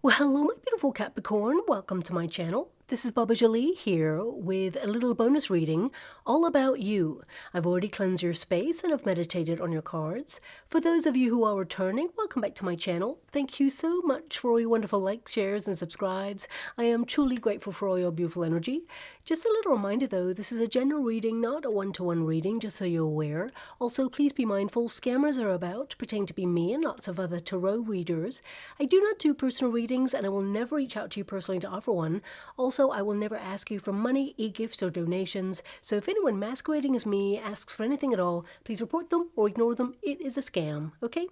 Well, hello, my beautiful Capricorn. Welcome to my channel. This is Baba Jolie here with a little bonus reading all about you. I've already cleansed your space and I've meditated on your cards. For those of you who are returning, welcome back to my channel. Thank you so much for all your wonderful likes, shares, and subscribes. I am truly grateful for all your beautiful energy. Just a little reminder though, this is a general reading, not a one-to-one reading, just so you're aware. Also, please be mindful, scammers are about, pretending to be me and lots of other tarot readers. I do not do personal readings and I will never reach out to you personally to offer one. Also, I will never ask you for money, e-gifts, or donations. So if anyone masquerading as me asks for anything at all, please report them or ignore them. It is a scam, okay?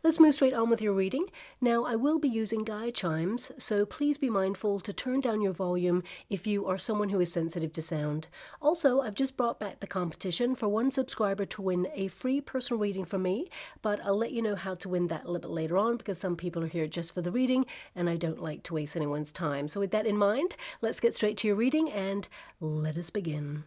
Let's move straight on with your reading. Now, I will be using guide chimes, so please be mindful to turn down your volume if you are someone who is sensitive to sound. Also, I've just brought back the competition for one subscriber to win a free personal reading from me, but I'll let you know how to win that a little bit later on because some people are here just for the reading and I don't like to waste anyone's time. So with that in mind, let's get straight to your reading and let us begin.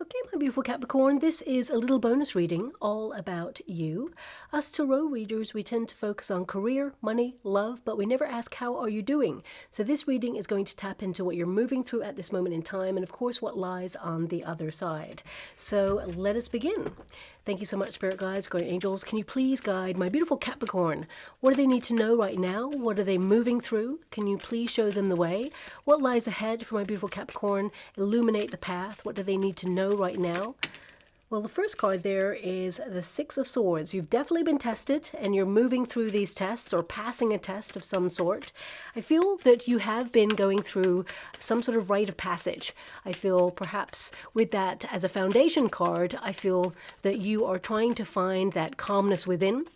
Okay, my beautiful Capricorn, this is a little bonus reading all about you. Us tarot readers, we tend to focus on career, money, love, but we never ask how are you doing. So this reading is going to tap into what you're moving through at this moment in time and of course what lies on the other side. So let us begin. Thank you so much, Spirit Guides, Guardian Angels. Can you please guide my beautiful Capricorn? What do they need to know right now? What are they moving through? Can you please show them the way? What lies ahead for my beautiful Capricorn? Illuminate the path. What do they need to know right now? Well, the first card there is the Six of Swords. You've definitely been tested and you're moving through these tests or passing a test of some sort. I feel that you have been going through some sort of rite of passage. I feel perhaps with that as a foundation card, I feel that you are trying to find that calmness within.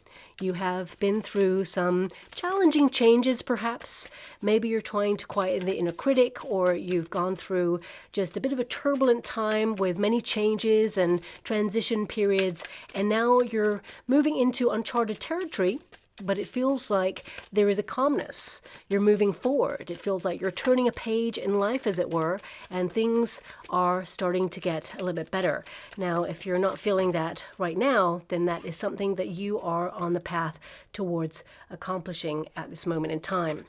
You have been through some challenging changes, perhaps. Maybe you're trying to quieten the inner critic, or you've gone through just a bit of a turbulent time with many changes and transition periods, and now you're moving into uncharted territory. But it feels like there is a calmness. You're moving forward. It feels like you're turning a page in life, as it were, and things are starting to get a little bit better. Now, if you're not feeling that right now, then that is something that you are on the path towards accomplishing at this moment in time.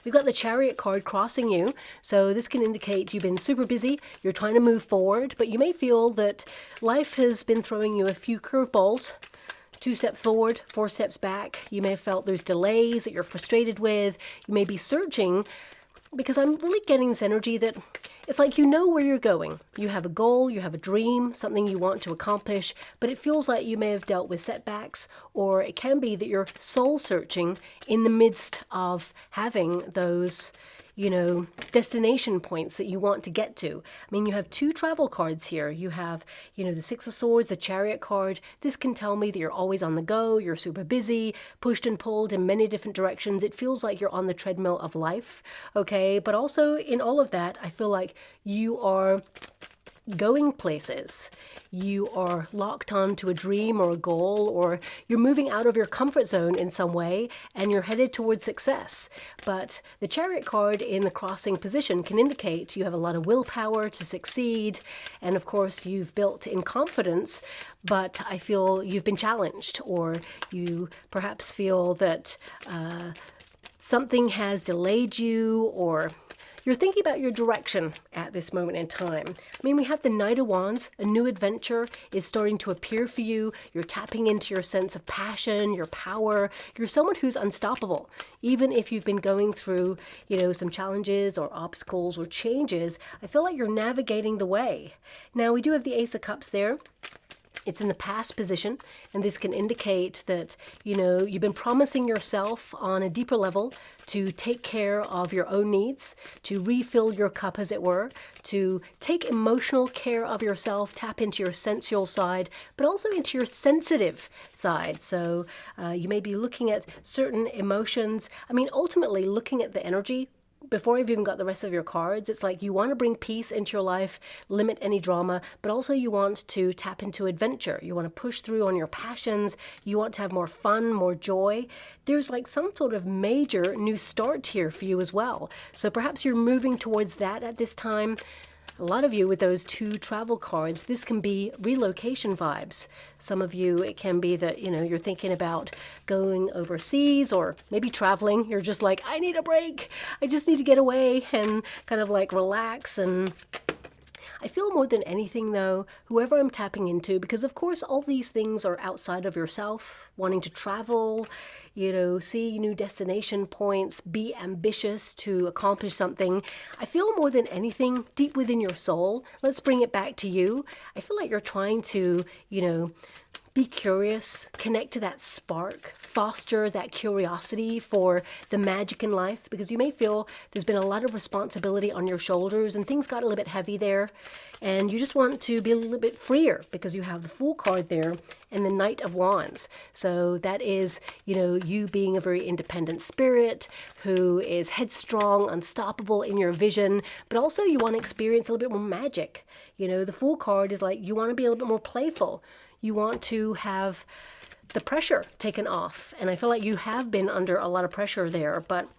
We've got the Chariot card crossing you, so this can indicate you've been super busy, you're trying to move forward, but you may feel that life has been throwing you a few curveballs. 2 steps forward, 4 steps back. You may have felt there's delays that you're frustrated with. You may be searching because I'm really getting this energy that it's like you know where you're going. You have a goal, you have a dream, something you want to accomplish, but it feels like you may have dealt with setbacks, or it can be that you're soul searching in the midst of having those destination points that you want to get to. I mean, you have 2 travel cards here. You have, the Six of Swords, the Chariot card. This can tell me that you're always on the go, you're super busy, pushed and pulled in many different directions. It feels like you're on the treadmill of life, okay? But also in all of that, I feel like you are going places. You are locked onto a dream or a goal, or you're moving out of your comfort zone in some way and you're headed towards success. But the Chariot card in the crossing position can indicate you have a lot of willpower to succeed, and of course you've built in confidence, but I feel you've been challenged, or you perhaps feel that something has delayed you, or you're thinking about your direction at this moment in time. I mean, we have the Knight of Wands. A new adventure is starting to appear for you. You're tapping into your sense of passion, your power. You're someone who's unstoppable. Even if you've been going through, some challenges or obstacles or changes, I feel like you're navigating the way. Now, we do have the Ace of Cups there. It's in the past position, and this can indicate that, you know, you've been promising yourself on a deeper level to take care of your own needs, to refill your cup, as it were, to take emotional care of yourself, tap into your sensual side, but also into your sensitive side. So you may be looking at certain emotions. I mean, ultimately, looking at the energy, before I've even got the rest of your cards, it's like you want to bring peace into your life, limit any drama, but also you want to tap into adventure. You want to push through on your passions. You want to have more fun, more joy. There's like some sort of major new start here for you as well. So perhaps you're moving towards that at this time. A lot of you with those 2 travel cards, this can be relocation vibes. Some of you, it can be that, you know, you're thinking about going overseas or maybe traveling. You're just like, I need a break. I just need to get away and kind of like relax. And I feel more than anything, though, whoever I'm tapping into, because of course all these things are outside of yourself, wanting to travel, you know, see new destination points, be ambitious to accomplish something. I feel more than anything, deep within your soul, let's bring it back to you. I feel like you're trying to, you know, be curious, connect to that spark, foster that curiosity for the magic in life, because you may feel there's been a lot of responsibility on your shoulders and things got a little bit heavy there, and you just want to be a little bit freer because you have the Fool card there and the Knight of Wands. So that is, you know, you being a very independent spirit who is headstrong, unstoppable in your vision, but also you want to experience a little bit more magic. You know, the Fool card is like you want to be a little bit more playful. You want to have the pressure taken off. And I feel like you have been under a lot of pressure there. But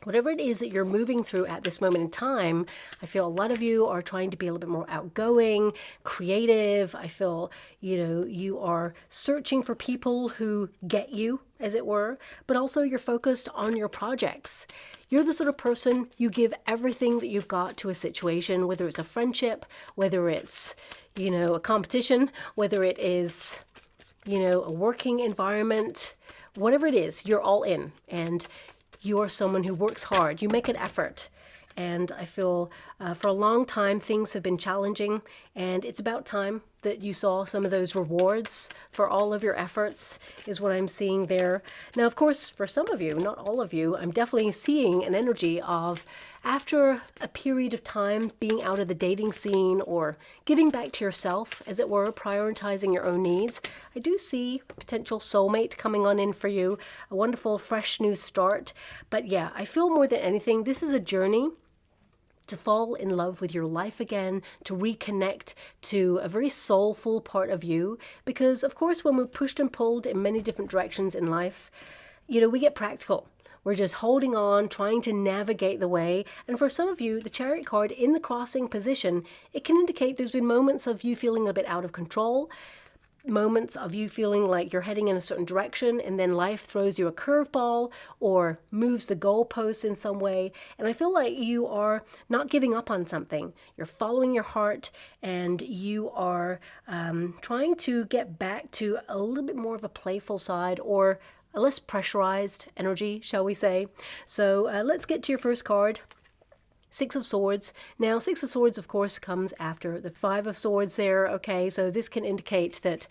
whatever it is that you're moving through at this moment in time, I feel a lot of you are trying to be a little bit more outgoing, creative. I feel, you know, you are searching for people who get you, as it were, but also you're focused on your projects. You're the sort of person, you give everything that you've got to a situation, whether it's a friendship, whether it's, you know, a competition, whether it is, you know, a working environment, whatever it is, you're all in. And you are someone who works hard. You make an effort. And I feel for a long time things have been challenging, and it's about time that you saw some of those rewards for all of your efforts is what I'm seeing there. Now, of course, for some of you, not all of you, I'm definitely seeing an energy of after a period of time being out of the dating scene or giving back to yourself, as it were, prioritizing your own needs. I do see potential soulmate coming on in for you, a wonderful, fresh new start. But yeah, I feel more than anything, this is a journey to fall in love with your life again, to reconnect to a very soulful part of you. Because, of course, when we're pushed and pulled in many different directions in life, you know, we get practical. We're just holding on, trying to navigate the way. And for some of you, the Chariot card in the crossing position, it can indicate there's been moments of you feeling a bit out of control, moments of you feeling like you're heading in a certain direction, and then life throws you a curveball or moves the goalposts in some way. And I feel like you are not giving up on something. You're following your heart, and you are trying to get back to a little bit more of a playful side, or a less pressurized energy, shall we say. So let's get to your first card. Six of Swords. Now, Six of Swords, of course, comes after the Five of Swords there, okay? So this can indicate that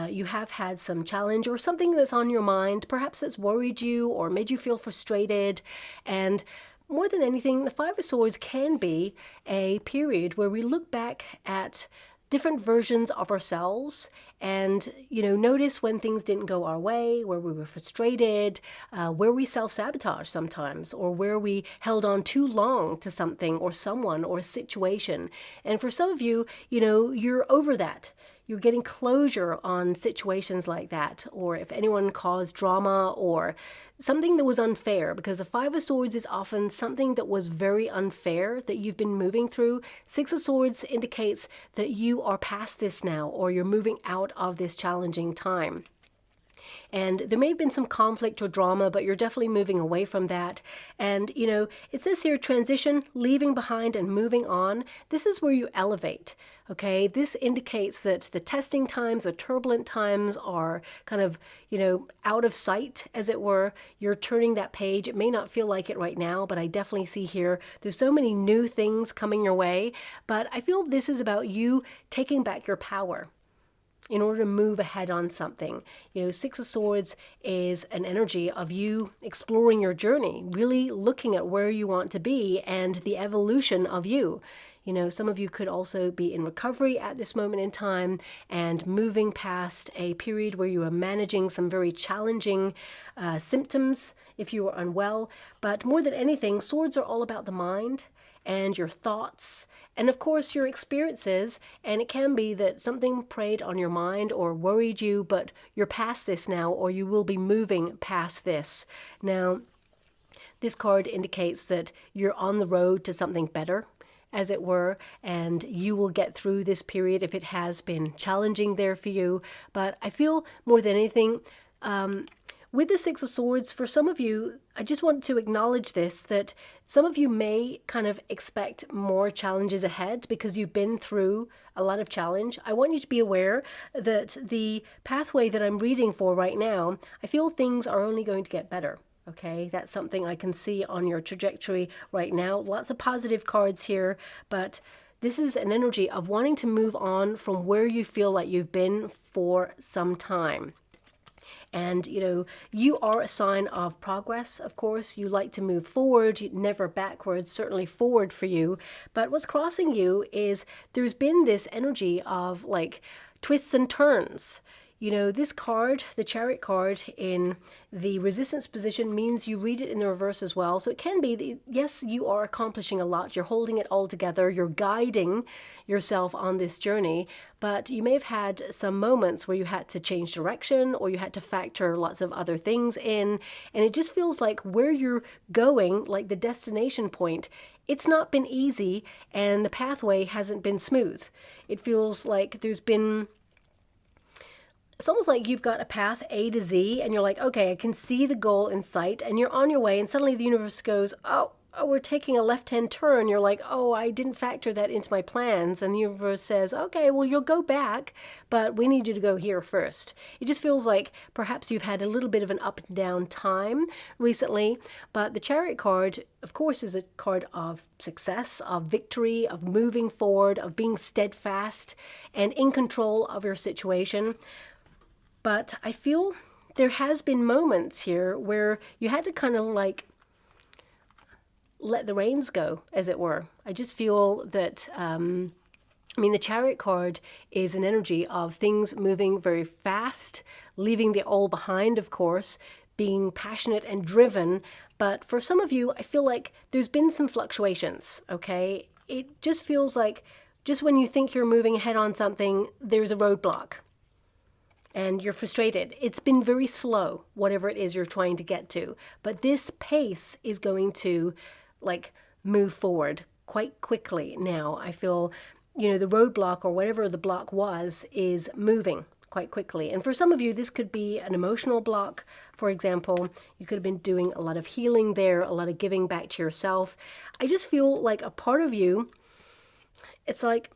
you have had some challenge or something that's on your mind, perhaps that's worried you or made you feel frustrated. And more than anything, the Five of Swords can be a period where we look back at different versions of ourselves and, you know, notice when things didn't go our way, where we were frustrated, where we self-sabotage sometimes, or where we held on too long to something or someone or a situation. And for some of you, you know, you're over that. You're getting closure on situations like that, or if anyone caused drama or something that was unfair, because the Five of Swords is often something that was very unfair that you've been moving through. Six of Swords indicates that you are past this now, or you're moving out of this challenging time. And there may have been some conflict or drama, but you're definitely moving away from that. And, you know, it says here, transition, leaving behind and moving on. This is where you elevate, okay? This indicates that the testing times, the turbulent times are kind of, you know, out of sight, as it were. You're turning that page. It may not feel like it right now, but I definitely see here, there's so many new things coming your way. But I feel this is about you taking back your power. in order to move ahead on something. You know, Six of Swords is an energy of you exploring your journey, really looking at where you want to be and the evolution of you. You know, some of you could also be in recovery at this moment in time and moving past a period where you are managing some very challenging symptoms if you are unwell. But more than anything, swords are all about the mind and your thoughts and of course your experiences, and it can be that something preyed on your mind or worried you, but you're past this now, or you will be moving past this. Now, this card indicates that you're on the road to something better, as it were, and you will get through this period if it has been challenging there for you. But I feel more than anything, with the Six of Swords, for some of you, I just want to acknowledge this, that some of you may kind of expect more challenges ahead because you've been through a lot of challenge. I want you to be aware that the pathway that I'm reading for right now, I feel things are only going to get better. Okay, that's something I can see on your trajectory right now. Lots of positive cards here, but this is an energy of wanting to move on from where you feel like you've been for some time. And, you know, you are a sign of progress, of course. You like to move forward, never backwards, certainly forward for you. But what's crossing you is there's been this energy of like twists and turns. You know, this card, the Chariot card in the resistance position, means you read it in the reverse as well. So it can be that, yes, you are accomplishing a lot. You're holding it all together. You're guiding yourself on this journey. But you may have had some moments where you had to change direction, or you had to factor lots of other things in. And it just feels like where you're going, like the destination point, it's not been easy and the pathway hasn't been smooth. It feels like there's been... It's almost like you've got a path A to Z and you're like, okay, I can see the goal in sight, and you're on your way, and suddenly the universe goes, oh, we're taking a left-hand turn. You're like, oh, I didn't factor that into my plans. And the universe says, okay, well, you'll go back, but we need you to go here first. It just feels like perhaps you've had a little bit of an up and down time recently, but the Chariot card, of course, is a card of success, of victory, of moving forward, of being steadfast and in control of your situation. But I feel there has been moments here where you had to kind of like let the reins go, as it were. I just feel that, the Chariot card is an energy of things moving very fast, leaving the old behind, of course, being passionate and driven. But for some of you, I feel like there's been some fluctuations, okay? It just feels like just when you think you're moving ahead on something, there's a roadblock. And you're frustrated. It's been very slow, whatever it is you're trying to get to. But this pace is going to like move forward quite quickly now. I feel, you know, the roadblock or whatever the block was is moving quite quickly. And for some of you, this could be an emotional block. For example, you could have been doing a lot of healing there, a lot of giving back to yourself. I just feel like a part of you, it's like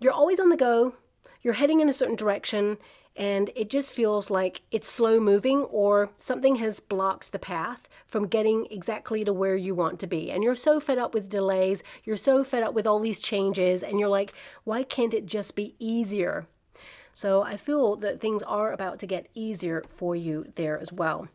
you're always on the go, you're heading in a certain direction, and it just feels like it's slow moving, or something has blocked the path from getting exactly to where you want to be. And you're so fed up with delays, you're so fed up with all these changes, and you're like, why can't it just be easier? So I feel that things are about to get easier for you there as well.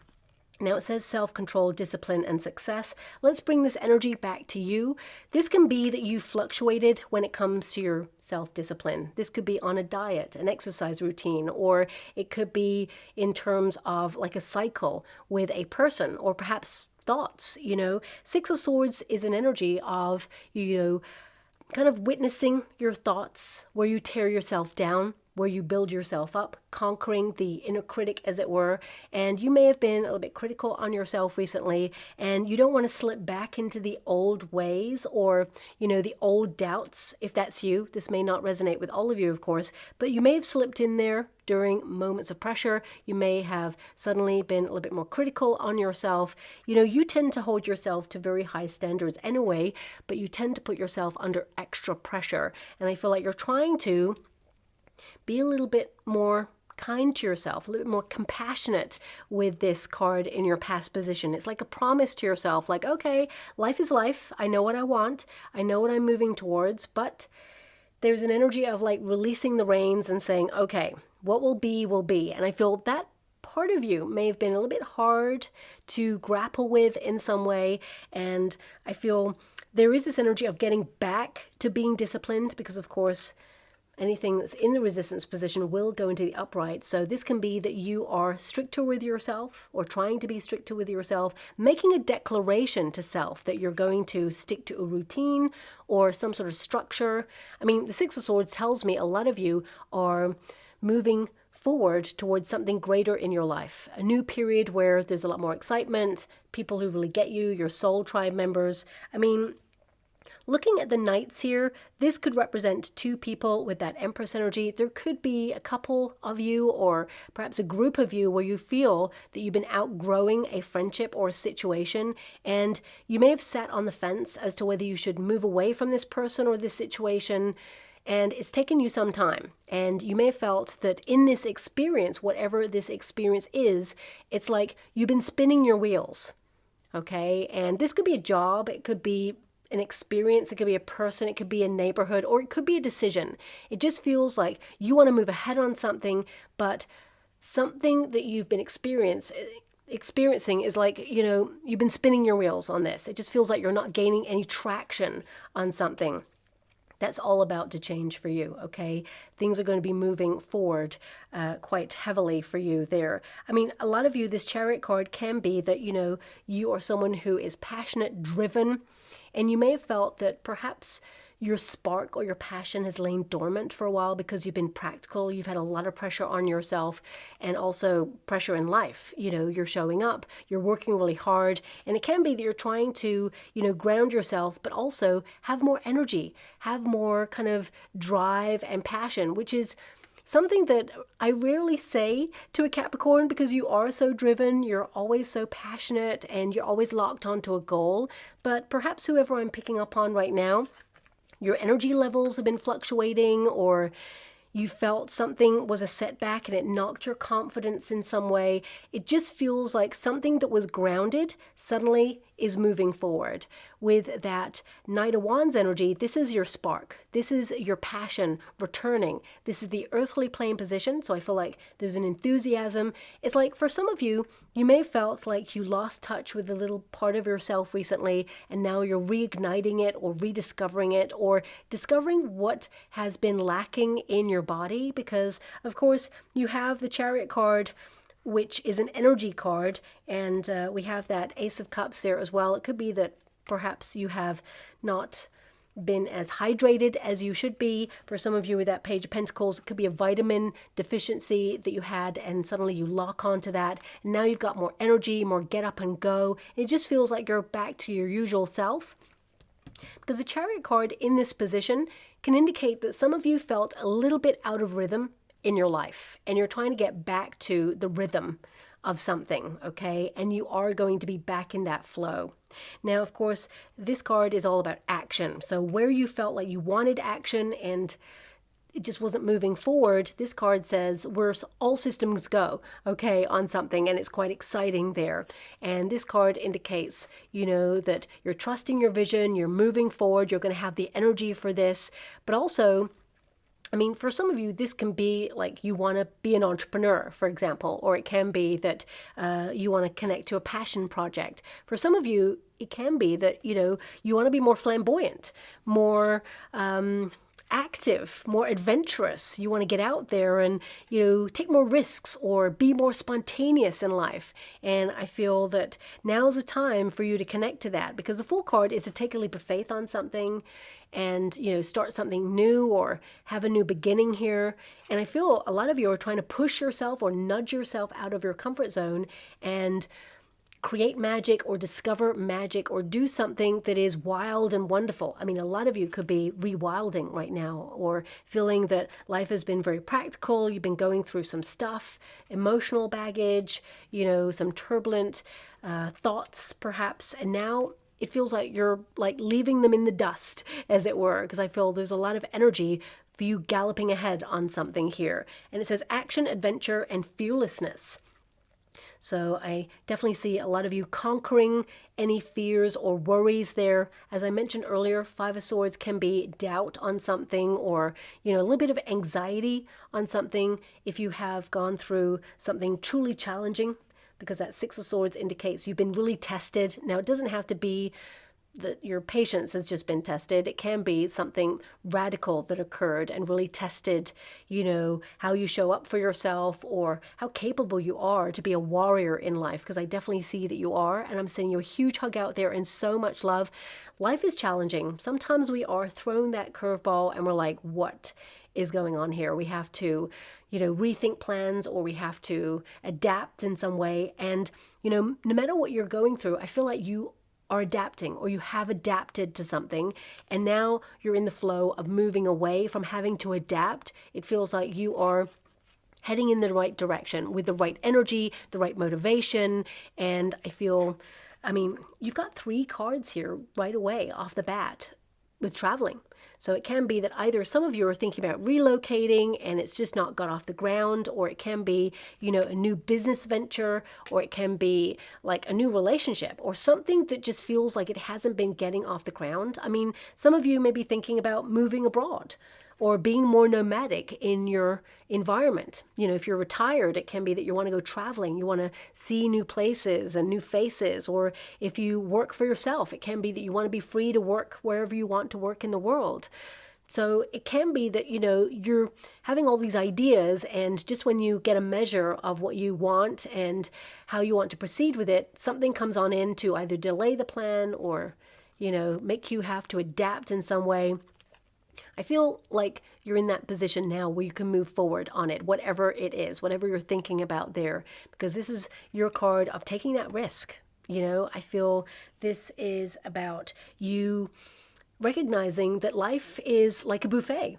Now it says self-control, discipline, and success. Let's bring this energy back to you. This can be that you fluctuated when it comes to your self-discipline. This could be on a diet, an exercise routine, or it could be in terms of like a cycle with a person, or perhaps thoughts, you know. Six of Swords is an energy of, you know, kind of witnessing your thoughts, where you tear yourself down, where you build yourself up, conquering the inner critic, as it were. And you may have been a little bit critical on yourself recently, and you don't want to slip back into the old ways, or, you know, the old doubts. If that's you, this may not resonate with all of you, of course, but you may have slipped in there during moments of pressure. You may have suddenly been a little bit more critical on yourself. You know, you tend to hold yourself to very high standards anyway, but you tend to put yourself under extra pressure. And I feel like you're trying to be a little bit more kind to yourself, a little bit more compassionate with this card in your past position. It's like a promise to yourself, like, okay, life is life. I know what I want. I know what I'm moving towards, but there's an energy of like releasing the reins and saying, okay, What will be, will be. And I feel that part of you may have been a little bit hard to grapple with in some way. And I feel there is this energy of getting back to being disciplined because, of course, anything that's in the resistance position will go into the upright. So this can be that you are stricter with yourself or trying to be stricter with yourself, making a declaration to self that you're going to stick to a routine or some sort of structure. I mean, the Six of Swords tells me a lot of you are moving forward towards something greater in your life, a new period where there's a lot more excitement, people who really get you, your soul tribe members. I mean, looking at the Knights here, this could represent two people with that Empress energy. There could be a couple of you or perhaps a group of you where you feel that you've been outgrowing a friendship or a situation, and you may have sat on the fence as to whether you should move away from this person or this situation. And it's taken you some time. And you may have felt that in this experience, whatever this experience is, it's like you've been spinning your wheels. Okay? And this could be a job. It could be an experience. It could be a person. It could be a neighborhood. Or it could be a decision. It just feels like you want to move ahead on something, but something that you've been experiencing is like, you know, you've been spinning your wheels on this. It just feels like you're not gaining any traction on something. That's all about to change for you, okay? Things are going to be moving forward quite heavily for you there. I mean, a lot of you, this Chariot card can be that, you know, you are someone who is passionate, driven, and you may have felt that perhaps your spark or your passion has lain dormant for a while because you've been practical. You've had a lot of pressure on yourself and also pressure in life. You know, you're showing up, you're working really hard, and it can be that you're trying to, you know, ground yourself, but also have more energy, have more kind of drive and passion, which is something that I rarely say to a Capricorn because you are so driven, you're always so passionate, and you're always locked onto a goal. But perhaps whoever I'm picking up on right now, your energy levels have been fluctuating, or you felt something was a setback and it knocked your confidence in some way. It just feels like something that was grounded suddenly is moving forward. With that Knight of Wands energy, this is your spark. This is your passion returning. This is the earthly plane position, so I feel like there's an enthusiasm. It's like for some of you, you may have felt like you lost touch with a little part of yourself recently, and now you're reigniting it or rediscovering it or discovering what has been lacking in your body, because of course you have the Chariot card, which is an energy card, and we have that Ace of Cups there as well. It could be that perhaps you have not been as hydrated as you should be. For some of you with that Page of Pentacles, it could be a vitamin deficiency that you had, and suddenly you lock onto that, and now you've got more energy, more get up and go. It just feels like you're back to your usual self. Because the Chariot card in this position can indicate that some of you felt a little bit out of rhythm in your life, and you're trying to get back to the rhythm of something, okay? And you are going to be back in that flow. Now, of course, this card is all about action. So where you felt like you wanted action and it just wasn't moving forward, this card says we're all systems go, okay, on something, and it's quite exciting there. And this card indicates, you know, that you're trusting your vision, you're moving forward, you're going to have the energy for this, but also, I mean, for some of you, this can be like you want to be an entrepreneur, for example, or it can be that you want to connect to a passion project. For some of you, it can be that, you know, you want to be more flamboyant, more active, more adventurous. You want to get out there and, you know, take more risks or be more spontaneous in life. And I feel that now is a time for you to connect to that, because the Fool card is to take a leap of faith on something and, you know, start something new or have a new beginning here. And I feel a lot of you are trying to push yourself or nudge yourself out of your comfort zone and create magic or discover magic or do something that is wild and wonderful. I mean, a lot of you could be rewilding right now or feeling that life has been very practical. You've been going through some stuff, emotional baggage, you know, some turbulent thoughts perhaps. And now it feels like you're like leaving them in the dust, as it were, because I feel there's a lot of energy for you galloping ahead on something here. And it says action, adventure, and fearlessness. So I definitely see a lot of you conquering any fears or worries there. As I mentioned earlier, Five of Swords can be doubt on something, or, a little bit of anxiety on something if you have gone through something truly challenging, because that Six of Swords indicates you've been really tested. Now, it doesn't have to be that your patience has just been tested. It can be something radical that occurred and really tested, how you show up for yourself or how capable you are to be a warrior in life, because I definitely see that you are, and I'm sending you a huge hug out there and so much love. Life is challenging. Sometimes we are thrown that curveball and we're like, what is going on here? We have to, rethink plans, or we have to adapt in some way. And, no matter what you're going through, I feel like you are adapting, or you have adapted to something, and now you're in the flow of moving away from having to adapt. It feels like you are heading in the right direction with the right energy, the right motivation. And you've got 3 cards here right away off the bat with traveling. So it can be that either some of you are thinking about relocating and it's just not got off the ground, or it can be, a new business venture, or it can be like a new relationship, or something that just feels like it hasn't been getting off the ground. Some of you may be thinking about moving abroad or being more nomadic in your environment. If you're retired, it can be that you want to go traveling, you want to see new places and new faces. Or if you work for yourself, it can be that you want to be free to work wherever you want to work in the world. So it can be that, you're having all these ideas, and just when you get a measure of what you want and how you want to proceed with it, something comes on in to either delay the plan or, make you have to adapt in some way. I feel like you're in that position now where you can move forward on it, whatever it is, whatever you're thinking about there, because this is your card of taking that risk. I feel this is about you recognizing that life is like a buffet.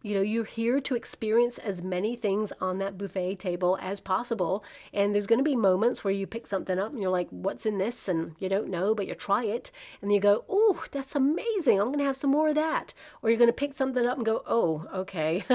You're here to experience as many things on that buffet table as possible. And there's going to be moments where you pick something up and you're like, what's in this? And you don't know, but you try it. And you go, oh, that's amazing. I'm going to have some more of that. Or you're going to pick something up and go, oh, okay,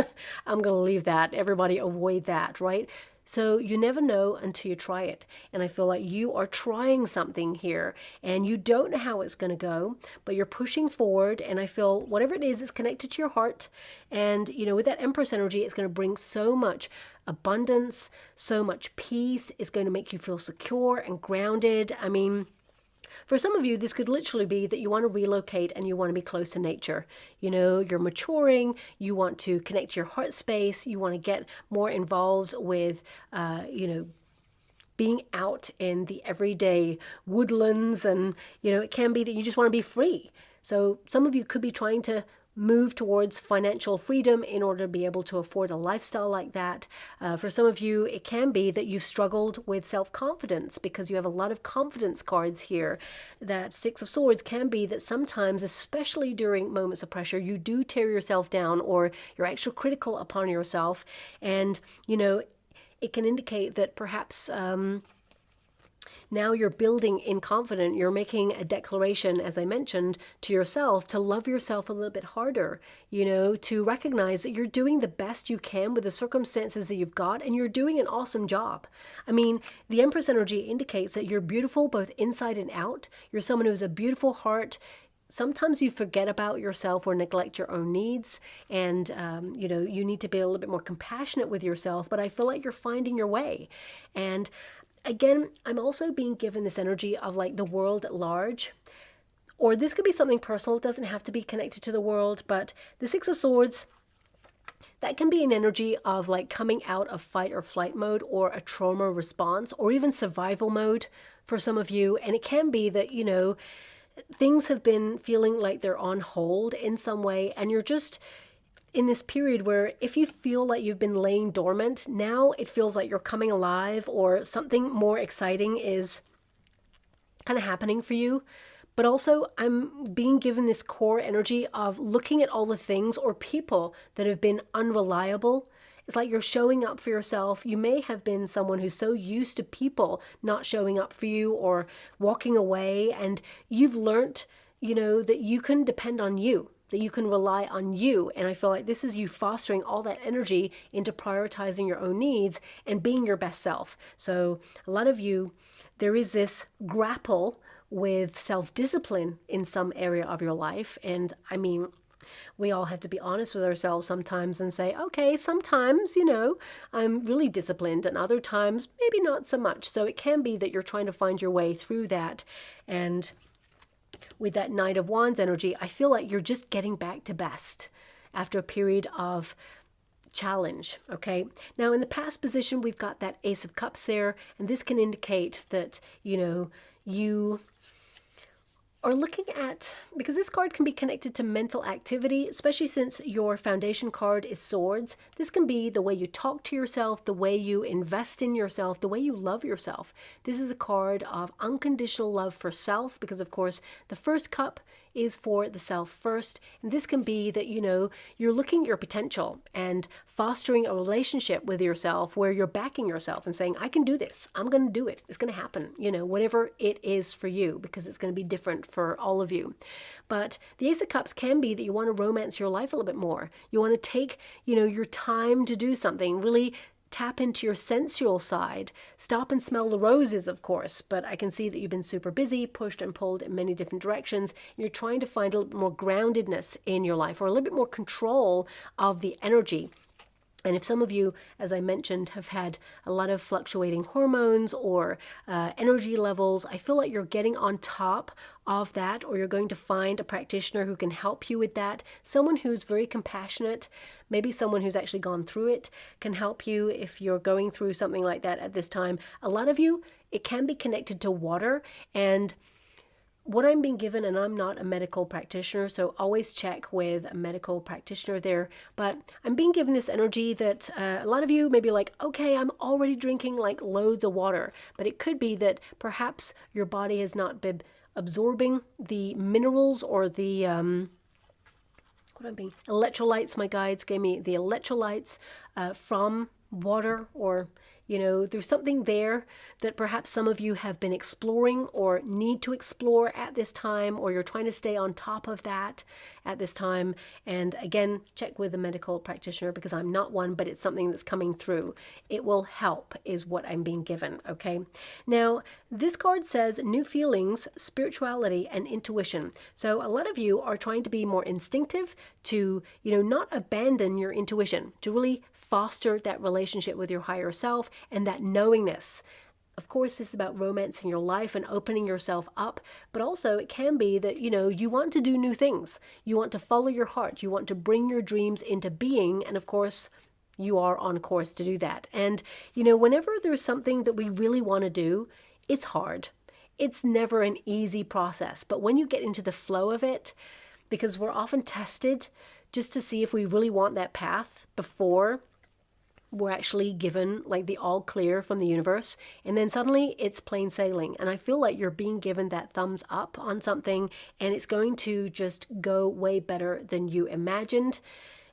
I'm going to leave that. Everybody avoid that, right? So you never know until you try it. And I feel like you are trying something here and you don't know how it's going to go, but you're pushing forward. And I feel whatever it is connected to your heart. And, with that Empress energy, it's going to bring so much abundance, so much peace. It's going to make you feel secure and grounded. For some of you, this could literally be that you want to relocate and you want to be close to nature. You're maturing, you want to connect to your heart space, you want to get more involved with, being out in the everyday woodlands. And, it can be that you just want to be free. So some of you could be trying to move towards financial freedom in order to be able to afford a lifestyle like that. For some of you, it can be that you've struggled with self-confidence because you have a lot of confidence cards here. That Six of Swords can be that sometimes, especially during moments of pressure, you do tear yourself down, or you're extra critical upon yourself. And, it can indicate that perhaps now you're building in confidence. You're making a declaration, as I mentioned, to yourself to love yourself a little bit harder, to recognize that you're doing the best you can with the circumstances that you've got, and you're doing an awesome job. The Empress energy indicates that you're beautiful both inside and out. You're someone who has a beautiful heart. Sometimes you forget about yourself or neglect your own needs, and you need to be a little bit more compassionate with yourself, but I feel like you're finding your way. And again, I'm also being given this energy of like the world at large, or this could be something personal. It doesn't have to be connected to the world, but the Six of Swords, that can be an energy of like coming out of fight or flight mode, or a trauma response, or even survival mode for some of you. And it can be that, things have been feeling like they're on hold in some way, and you're just in this period where if you feel like you've been laying dormant, now it feels like you're coming alive, or something more exciting is kind of happening for you. But also I'm being given this core energy of looking at all the things or people that have been unreliable. It's like you're showing up for yourself. You may have been someone who's so used to people not showing up for you or walking away, and you've learned, that you can depend on you. that you can rely on you. And I feel like this is you fostering all that energy into prioritizing your own needs and being your best self. So a lot of you, there is this grapple with self-discipline in some area of your life. And I mean, we all have to be honest with ourselves sometimes and say, okay, sometimes, I'm really disciplined, and other times, maybe not so much. So it can be that you're trying to find your way through that. And with that Knight of Wands energy, I feel like you're just getting back to best after a period of challenge. Okay. Now in the past position, we've got that Ace of Cups there, and this can indicate that, you are looking at, because this card can be connected to mental activity, especially since your foundation card is Swords. This can be the way you talk to yourself, the way you invest in yourself, the way you love yourself. This is a card of unconditional love for self, because of course the first cup is for the self first. And this can be that, you're looking at your potential and fostering a relationship with yourself where you're backing yourself and saying, I can do this. I'm going to do it. It's going to happen, whatever it is for you, because it's going to be different for all of you. But the Ace of Cups can be that you want to romance your life a little bit more. You want to take, your time to do something, really tap into your sensual side. Stop and smell the roses, of course, but I can see that you've been super busy, pushed and pulled in many different directions. You're trying to find a little bit more groundedness in your life, or a little bit more control of the energy. And if some of you, as I mentioned, have had a lot of fluctuating hormones or energy levels, I feel like you're getting on top of that, or you're going to find a practitioner who can help you with that. Someone who's very compassionate, maybe someone who's actually gone through it, can help you if you're going through something like that at this time. A lot of you, it can be connected to water, and what I'm being given, and I'm not a medical practitioner, so always check with a medical practitioner there, but I'm being given this energy that a lot of you may be like, okay, I'm already drinking like loads of water, but it could be that perhaps your body has not been absorbing the minerals or the electrolytes. My guides gave me the electrolytes from water, or there's something there that perhaps some of you have been exploring or need to explore at this time, or you're trying to stay on top of that at this time. And again, check with a medical practitioner, because I'm not one, but it's something that's coming through. It will help is what I'm being given. Okay. Now, this card says new feelings, spirituality, and intuition. So a lot of you are trying to be more instinctive, to, not abandon your intuition, to really foster that relationship with your higher self and that knowingness. Of course, this is about romancing your life and opening yourself up, but also it can be that, you want to do new things. You want to follow your heart. You want to bring your dreams into being. And of course, you are on course to do that. And, whenever there's something that we really want to do, it's hard. It's never an easy process. But when you get into the flow of it, because we're often tested just to see if we really want that path before we're actually given like the all clear from the universe, and then suddenly it's plain sailing. And I feel like you're being given that thumbs up on something, and it's going to just go way better than you imagined.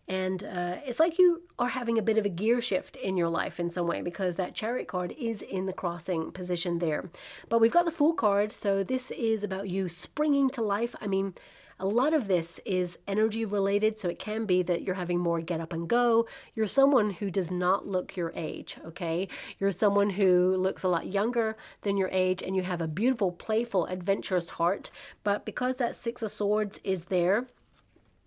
And it's like you are having a bit of a gear shift in your life in some way, because that Chariot card is in the crossing position there. But we've got the Fool card, so this is about you springing to life. I mean, a lot of this is energy related, so it can be that you're having more get up and go. You're someone who does not look your age, okay? You're someone who looks a lot younger than your age, and you have a beautiful, playful, adventurous heart. But because that Six of Swords is there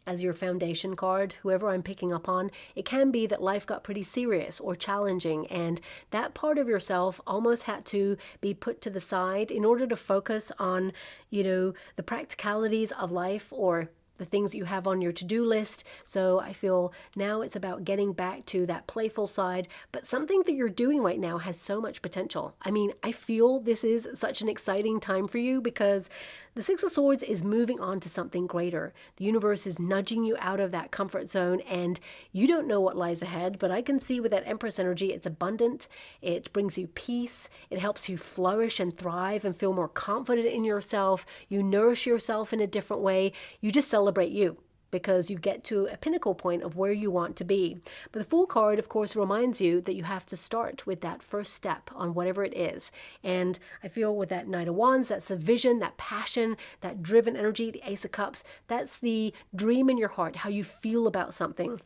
as your foundation card, whoever I'm picking up on, it can be that life got pretty serious or challenging, and that part of yourself almost had to be put to the side in order to focus on, the practicalities of life, or the things that you have on your to-do list. So I feel now it's about getting back to that playful side, but something that you're doing right now has so much potential. I mean, I feel this is such an exciting time for you, because the Six of Swords is moving on to something greater. The universe is nudging you out of that comfort zone, and you don't know what lies ahead, but I can see with that Empress energy, it's abundant. It brings you peace. It helps you flourish and thrive and feel more confident in yourself. You nourish yourself in a different way. You just celebrate you. because you get to a pinnacle point of where you want to be. But the Fool card, of course, reminds you that you have to start with that first step on whatever it is. And I feel with that Knight of Wands, that's the vision, that passion, that driven energy. The Ace of Cups, that's the dream in your heart, how you feel about something.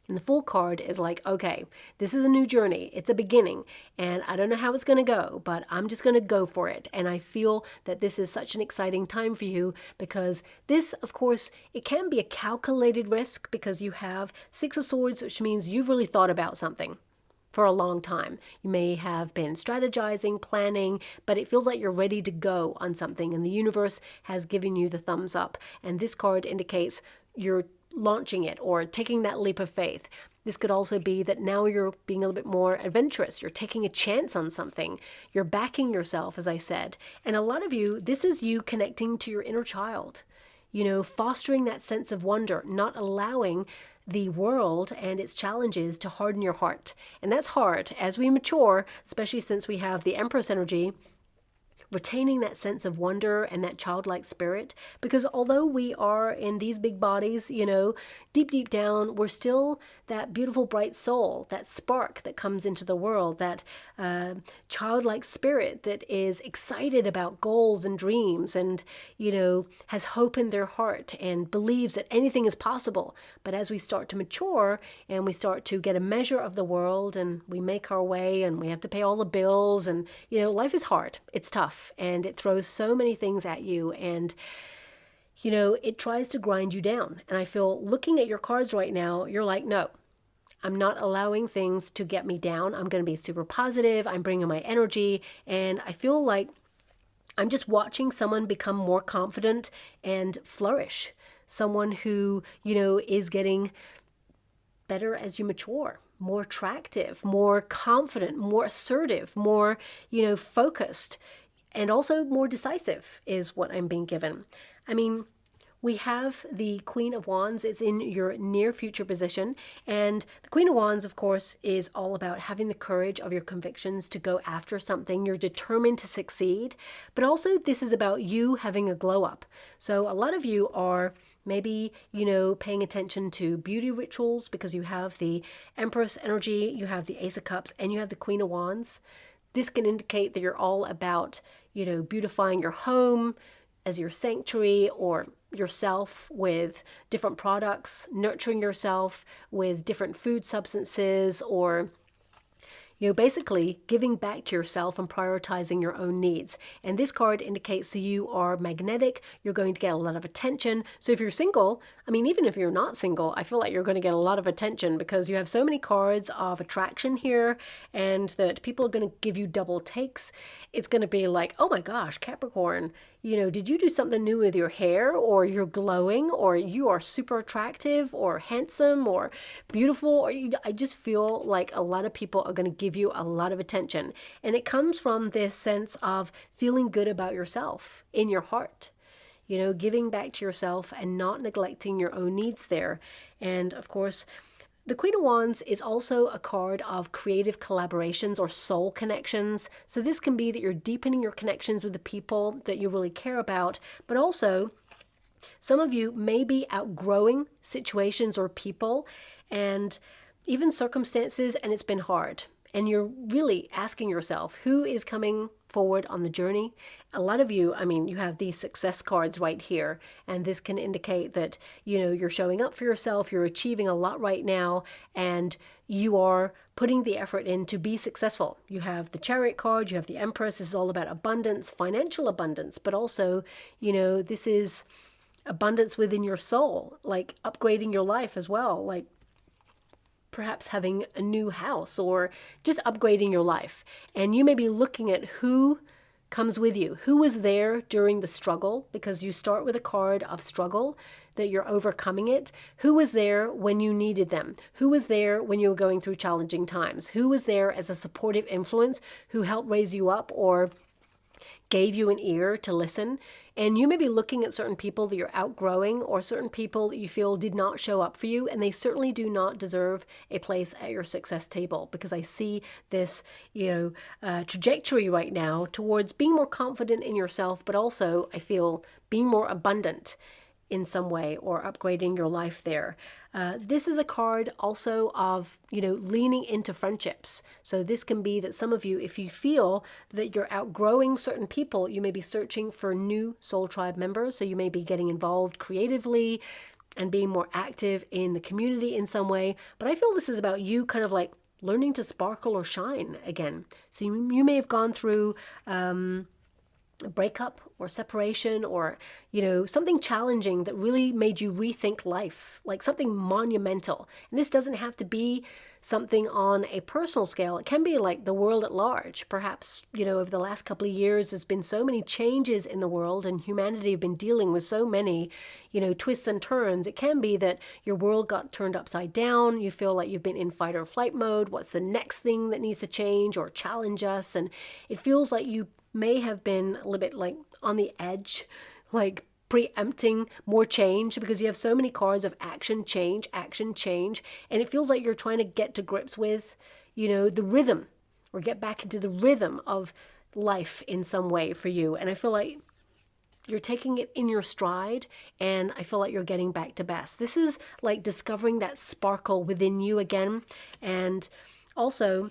And the Fool card is like, okay, this is a new journey. It's a beginning. And I don't know how it's going to go, but I'm just going to go for it. And I feel that this is such an exciting time for you because this, of course, it can be a calculated risk because you have Six of Swords, which means you've really thought about something for a long time. You may have been strategizing, planning, but it feels like you're ready to go on something. And the universe has given you the thumbs up. And this card indicates you're launching it or taking that leap of faith. This could also be that now you're being a little bit more adventurous. You're taking a chance on something. You're backing yourself, as I said. And a lot of you, this is you connecting to your inner child, you know, fostering that sense of wonder, not allowing the world and its challenges to harden your heart. And that's hard as we mature, especially since we have the Empress energy, retaining that sense of wonder and that childlike spirit, because although we are in these big bodies, you know, deep down, we're still that beautiful bright soul, that spark that comes into the world, that childlike spirit that is excited about goals and dreams and, you know, has hope in their heart and believes that anything is possible. But as we start to mature and we start to get a measure of the world and we make our way and we have to pay all the bills and, you know, life is hard. It's tough. And it throws so many things at you and, you know, it tries to grind you down. And I feel looking at your cards right now, you're like, no, I'm not allowing things to get me down. I'm going to be super positive. I'm bringing my energy. And I feel like I'm just watching someone become more confident and flourish. Someone who, you know, is getting better as you mature, more attractive, more confident, more assertive, more, you know, focused. And also more decisive is what I'm being given. I mean, we have the Queen of Wands. It's in your near future position. And the Queen of Wands, of course, is all about having the courage of your convictions to go after something. You're determined to succeed. But also this is about you having a glow up. So a lot of you are maybe, you know, paying attention to beauty rituals because you have the Empress energy, you have the Ace of Cups, and you have the Queen of Wands. This can indicate that you're all about, you know, beautifying your home as your sanctuary or yourself with different products, nurturing yourself with different food substances or, you know, basically giving back to yourself and prioritizing your own needs. And this card indicates that you are magnetic. You're going to get a lot of attention. So if you're single, I mean, even if you're not single, I feel like you're going to get a lot of attention because you have so many cards of attraction here and that people are going to give you double takes. It's going to be like, oh my gosh, Capricorn, you know, did you do something new with your hair or you're glowing or you are super attractive or handsome or beautiful? Or I just feel like a lot of people are going to give you a lot of attention. And it comes from this sense of feeling good about yourself in your heart. You know, giving back to yourself and not neglecting your own needs there. And of course, the Queen of Wands is also a card of creative collaborations or soul connections. So this can be that you're deepening your connections with the people that you really care about, but also some of you may be outgrowing situations or people and even circumstances, and it's been hard. And you're really asking yourself, who is coming forward on the journey? A lot of you, I mean, you have these success cards right here, and this can indicate that, you know, you're showing up for yourself, you're achieving a lot right now, and you are putting the effort in to be successful. You have the Chariot card, you have the Empress. This is all about abundance, financial abundance, but also, you know, this is abundance within your soul, like upgrading your life as well, like perhaps having a new house or just upgrading your life. And you may be looking at who comes with you, who was there during the struggle, because you start with a card of struggle, that you're overcoming it. Who was there when you needed them? Who was there when you were going through challenging times? Who was there as a supportive influence who helped raise you up or gave you an ear to listen? And you may be looking at certain people that you're outgrowing or certain people that you feel did not show up for you, and they certainly do not deserve a place at your success table, because I see this, you know, trajectory right now towards being more confident in yourself, but also I feel being more abundant. in some way or upgrading your life there. This is a card also of, leaning into friendships. So this can be that some of you, if you feel that you're outgrowing certain people, you may be searching for new soul tribe members. So you may be getting involved creatively and being more active in the community in some way. But I feel this is about you kind of like learning to sparkle or shine again. So you may have gone through a breakup or separation or, something challenging that really made you rethink life, like something monumental. And this doesn't have to be something on a personal scale. It can be like the world at large. Perhaps, over the last couple of years, there's been so many changes in the world and humanity have been dealing with so many, twists and turns. It can be that your world got turned upside down. You feel like you've been in fight or flight mode. What's the next thing that needs to change or challenge us? And it feels like you may have been a little bit like on the edge, like preempting more change because you have so many cards of action, change, and it feels like you're trying to get to grips with, the rhythm or get back into the rhythm of life in some way for you. And I feel like you're taking it in your stride, and I feel like you're getting back to best. This is like discovering that sparkle within you again, and also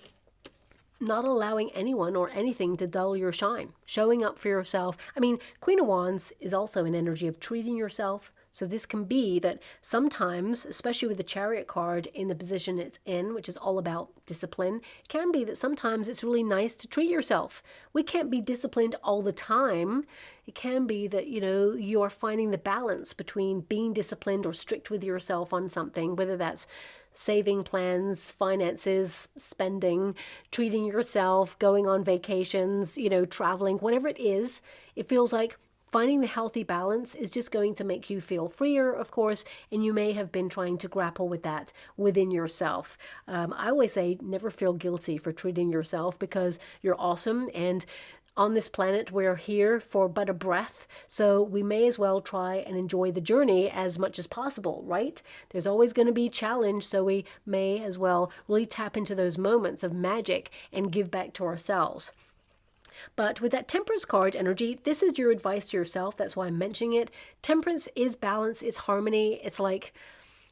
not allowing anyone or anything to dull your shine, showing up for yourself. I mean, Queen of Wands is also an energy of treating yourself. So this can be that sometimes, especially with the Chariot card in the position it's in, which is all about discipline, it can be that sometimes it's really nice to treat yourself. We can't be disciplined all the time. It can be that, you are finding the balance between being disciplined or strict with yourself on something, whether that's saving plans, finances, spending, treating yourself, going on vacations, traveling, whatever it is. It feels like finding the healthy balance is just going to make you feel freer, of course, and you may have been trying to grapple with that within yourself. I always say never feel guilty for treating yourself because you're awesome, and on this planet, we're here for but a breath, so we may as well try and enjoy the journey as much as possible, right? There's always going to be challenge, so we may as well really tap into those moments of magic and give back to ourselves. But with that Temperance card energy, this is your advice to yourself. That's why I'm mentioning it. Temperance is balance, it's harmony. It's like,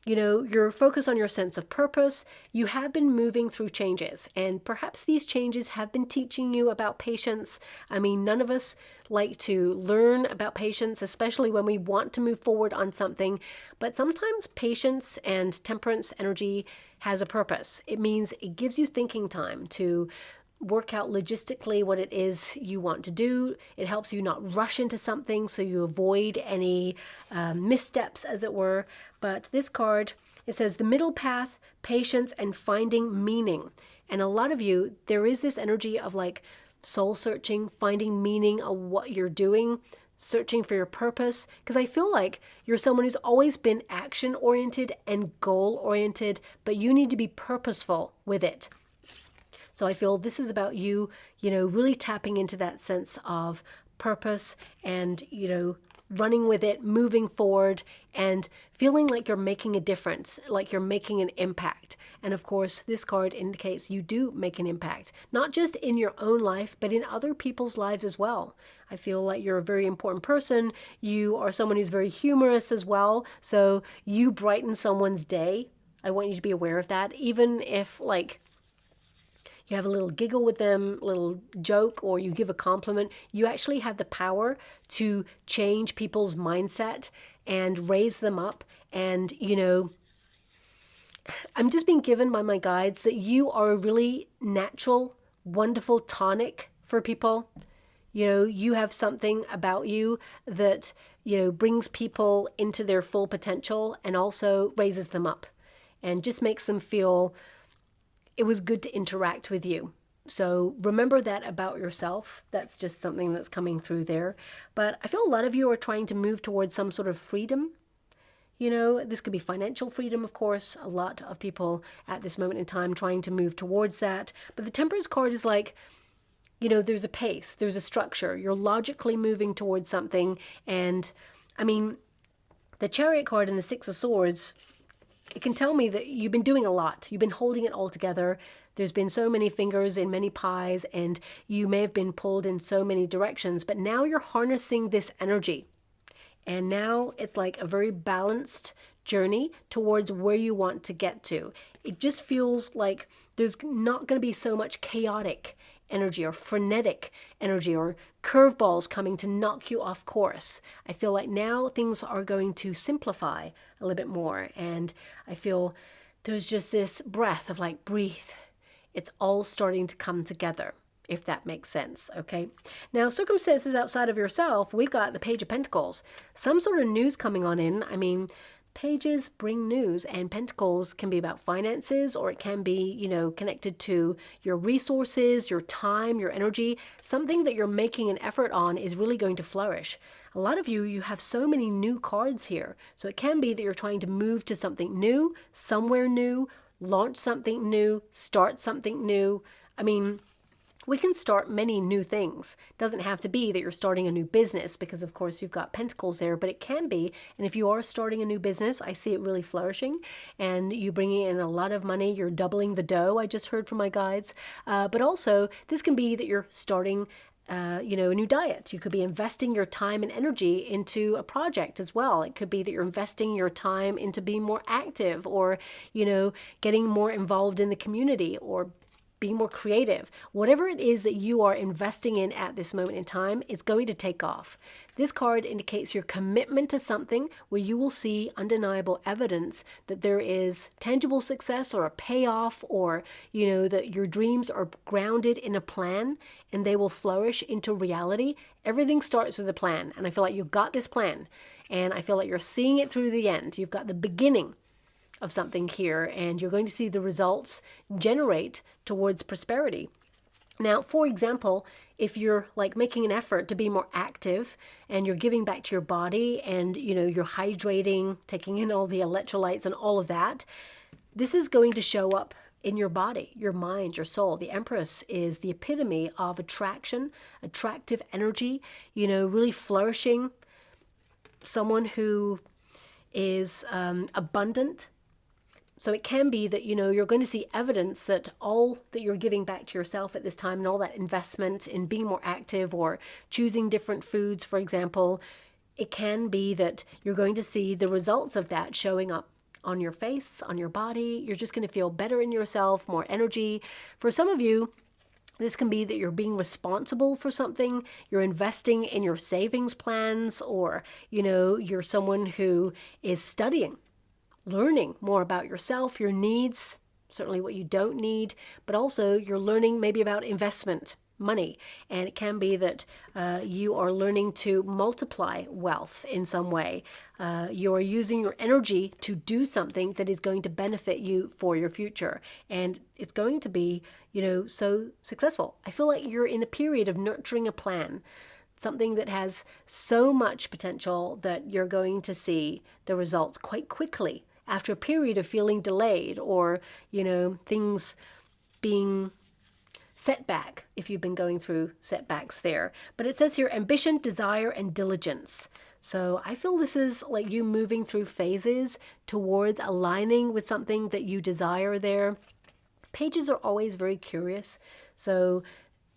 you're focused on your sense of purpose. You have been moving through changes, and perhaps these changes have been teaching you about patience. I mean, none of us like to learn about patience, especially when we want to move forward on something. But sometimes patience and temperance energy has a purpose. It means it gives you thinking time to work out logistically what it is you want to do. It helps you not rush into something so you avoid any missteps, as it were. But this card, it says the middle path, patience, and finding meaning. And a lot of you, there is this energy of like soul searching, finding meaning of what you're doing, searching for your purpose. Because I feel like you're someone who's always been action oriented and goal oriented, but you need to be purposeful with it. So I feel this is about you, really tapping into that sense of purpose and, running with it, moving forward, and feeling like you're making a difference, like you're making an impact. And of course, this card indicates you do make an impact, not just in your own life, but in other people's lives as well. I feel like you're a very important person. You are someone who's very humorous as well. So you brighten someone's day. I want you to be aware of that, even if you have a little giggle with them, a little joke, or you give a compliment. You actually have the power to change people's mindset and raise them up. And, I'm just being given by my guides that you are a really natural, wonderful tonic for people. You have something about you that, brings people into their full potential and also raises them up and just makes them feel it was good to interact with you. So remember that about yourself. That's just something that's coming through there. But I feel a lot of you are trying to move towards some sort of freedom. This could be financial freedom, of course. A lot of people at this moment in time trying to move towards that. But the Temperance card is like, there's a pace, there's a structure. You're logically moving towards something. And I mean, the Chariot card and the Six of Swords, it can tell me that you've been doing a lot. You've been holding it all together. There's been so many fingers in many pies, and you may have been pulled in so many directions, but now you're harnessing this energy. And now it's like a very balanced journey towards where you want to get to. It just feels like there's not going to be so much chaotic energy or frenetic energy or curveballs coming to knock you off course. I feel like now things are going to simplify a little bit more, and I feel there's just this breath of like, breathe. It's all starting to come together, if that makes sense, okay? Now, circumstances outside of yourself, we've got the Page of Pentacles. Some sort of news coming on in. I mean, pages bring news, and pentacles can be about finances, or it can be, you know, connected to your resources, your time, your energy. Something that you're making an effort on is really going to flourish. A lot of you have so many new cards here. So it can be that you're trying to move to something new, somewhere new, launch something new, start something new. I mean, we can start many new things. It doesn't have to be that you're starting a new business, because of course you've got pentacles there, but it can be. And if you are starting a new business, I see it really flourishing, and you bringing in a lot of money, you're doubling the dough, I just heard from my guides. But also this can be that you're starting you know, a new diet. You could be investing your time and energy into a project as well. It could be that you're investing your time into being more active, or, you know, getting more involved in the community, or being more creative. Whatever it is that you are investing in at this moment in time is going to take off. This card indicates your commitment to something where you will see undeniable evidence that there is tangible success or a payoff, or, you know, that your dreams are grounded in a plan and they will flourish into reality. Everything starts with a plan, and I feel like you've got this plan, and I feel like you're seeing it through the end. You've got the beginning of something here, and you're going to see the results generate towards prosperity. Now, for example, if you're like making an effort to be more active, and you're giving back to your body, and, you know, you're hydrating, taking in all the electrolytes and all of that, this is going to show up in your body, your mind, your soul. The Empress is the epitome of attraction, attractive energy, you know, really flourishing, someone who is abundant. So it can be that, you know, you're going to see evidence that all that you're giving back to yourself at this time, and all that investment in being more active or choosing different foods, for example, it can be that you're going to see the results of that showing up on your face, on your body. You're just going to feel better in yourself, more energy. For some of you, this can be that you're being responsible for something, you're investing in your savings plans, or, you know, you're someone who is studying, learning more about yourself, your needs, certainly what you don't need, but also you're learning maybe about investment, money. And it can be that you are learning to multiply wealth in some way. You are using your energy to do something that is going to benefit you for your future. And it's going to be, you know, so successful. I feel like you're in a period of nurturing a plan, something that has so much potential that you're going to see the results quite quickly after a period of feeling delayed, or, you know, things being setback, if you've been going through setbacks there. But it says here, ambition, desire, and diligence. So I feel this is like you moving through phases towards aligning with something that you desire there. Pages are always very curious. So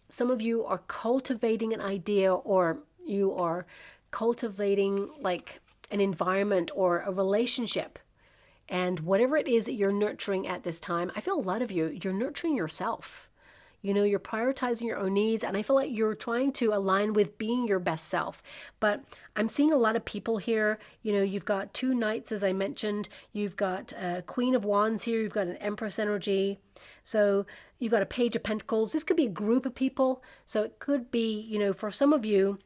some of you are cultivating an idea, or you are cultivating like an environment or a relationship. And whatever it is that you're nurturing at this time, I feel a lot of you, you're nurturing yourself. You know, you're prioritizing your own needs, and I feel like you're trying to align with being your best self. But I'm seeing a lot of people here. You know, you've got two knights, as I mentioned. You've got a Queen of Wands here. You've got an Empress energy. So you've got a Page of Pentacles. This could be a group of people. So it could be, you know, for some of you,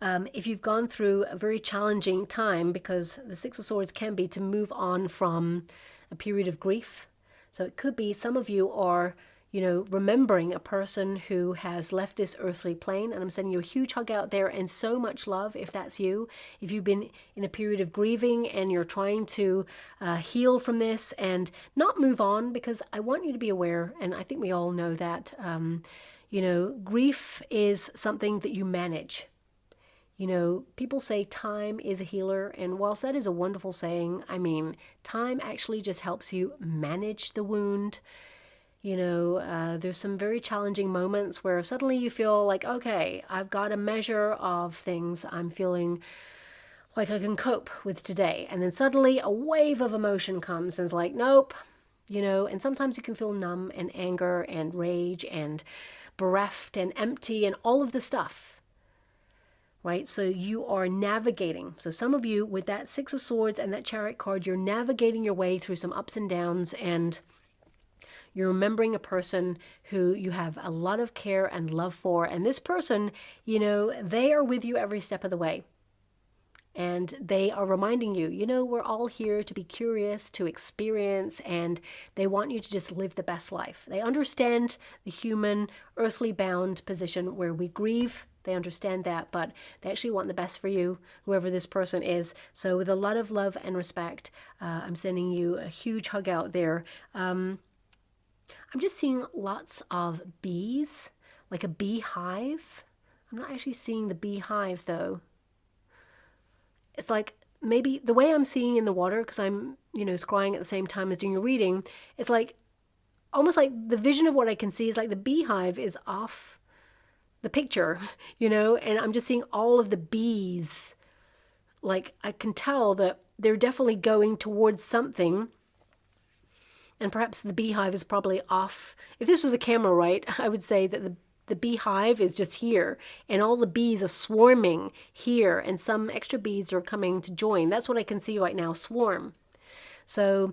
if you've gone through a very challenging time, because the Six of Swords can be to move on from a period of grief. So it could be some of you are, you know, remembering a person who has left this earthly plane, and I'm sending you a huge hug out there and so much love if that's you. If you've been in a period of grieving and you're trying to heal from this and not move on, because I want you to be aware, and I think we all know that, you know, grief is something that you manage. You know, people say time is a healer, and whilst that is a wonderful saying, I mean, time actually just helps you manage the wound. There's some very challenging moments where suddenly you feel like, okay, I've got a measure of things I'm feeling like I can cope with today. And then suddenly a wave of emotion comes and it's like, nope, and sometimes you can feel numb and anger and rage and bereft and empty and all of the stuff, right? So you are navigating. So some of you with that Six of Swords and that Chariot card, you're navigating your way through some ups and downs, and you're remembering a person who you have a lot of care and love for. And this person, they are with you every step of the way. And they are reminding you, we're all here to be curious, to experience, and they want you to just live the best life. They understand the human, earthly bound position where we grieve. They understand that, but they actually want the best for you, whoever this person is. So with a lot of love and respect, I'm sending you a huge hug out there. I'm just seeing lots of bees, like a beehive. I'm not actually seeing the beehive though. It's like maybe the way I'm seeing in the water, because I'm, scrying at the same time as doing your reading, it's like almost like the vision of what I can see is like the beehive is off the picture, and I'm just seeing all of the bees. Like I can tell that they're definitely going towards something. And perhaps the beehive is probably off. If this was a camera, right, I would say that the beehive is just here and all the bees are swarming here and some extra bees are coming to join. That's what I can see right now, swarm. So,